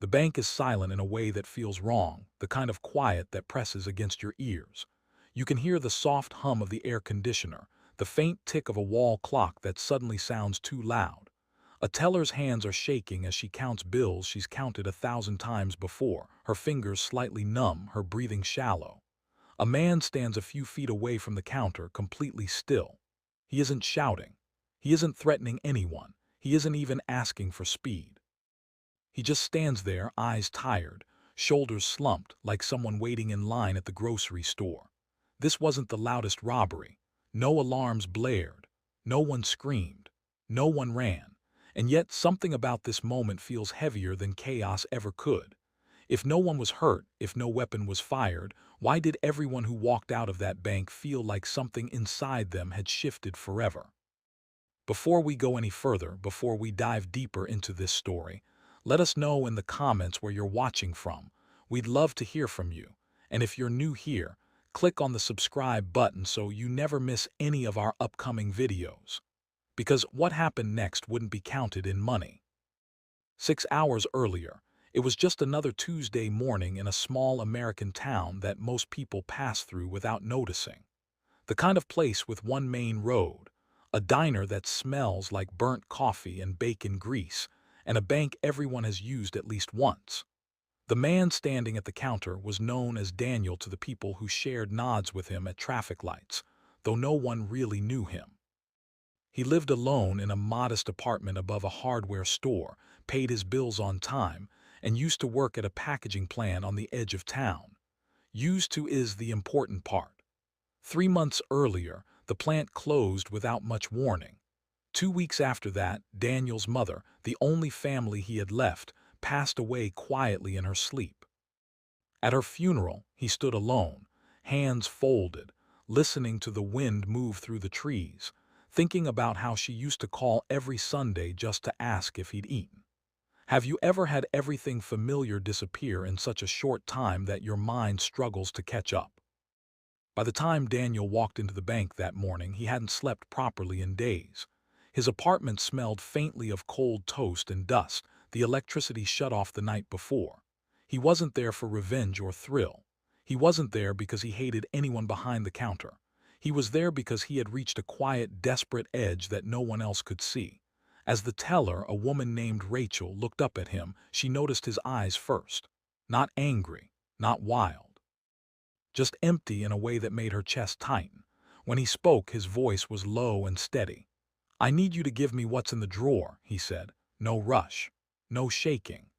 The bank is silent in a way that feels wrong, the kind of quiet that presses against your ears. You can hear the soft hum of the air conditioner, the faint tick of a wall clock that suddenly sounds too loud. A teller's hands are shaking as she counts bills she's counted 1,000 times before, her fingers slightly numb, her breathing shallow. A man stands a few feet away from the counter, completely still. He isn't shouting. He isn't threatening anyone. He isn't even asking for speed. He just stands there, eyes tired, shoulders slumped, like someone waiting in line at the grocery store. This wasn't the loudest robbery. No alarms blared. No one screamed. No one ran. And yet something about this moment feels heavier than chaos ever could. If no one was hurt, if no weapon was fired, why did everyone who walked out of that bank feel like something inside them had shifted forever? Before we go any further, before we dive deeper into this story, let us know in the comments where you're watching from. We'd love to hear from you. And if you're new here, click on the subscribe button so you never miss any of our upcoming videos. Because what happened next wouldn't be counted in money. 6 hours earlier, it was just another Tuesday morning in a small American town that most people pass through without noticing. The kind of place with one main road, a diner that smells like burnt coffee and bacon grease, and a bank everyone has used at least once. The man standing at the counter was known as Daniel to the people who shared nods with him at traffic lights, though no one really knew him. He lived alone in a modest apartment above a hardware store, paid his bills on time, and used to work at a packaging plant on the edge of town. Used to is the important part. 3 months earlier, the plant closed without much warning. 2 weeks after that, Daniel's mother, the only family he had left, passed away quietly in her sleep. At her funeral, he stood alone, hands folded, listening to the wind move through the trees, thinking about how she used to call every Sunday just to ask if he'd eaten. Have you ever had everything familiar disappear in such a short time that your mind struggles to catch up? By the time Daniel walked into the bank that morning, he hadn't slept properly in days. His apartment smelled faintly of cold toast and dust, the electricity shut off the night before. He wasn't there for revenge or thrill. He wasn't there because he hated anyone behind the counter. He was there because he had reached a quiet, desperate edge that no one else could see. As the teller, a woman named Rachel, looked up at him, she noticed his eyes first. Not angry, not wild. Just empty in a way that made her chest tighten. When he spoke, his voice was low and steady. "I need you to give me what's in the drawer," he said. "No rush. No shaking.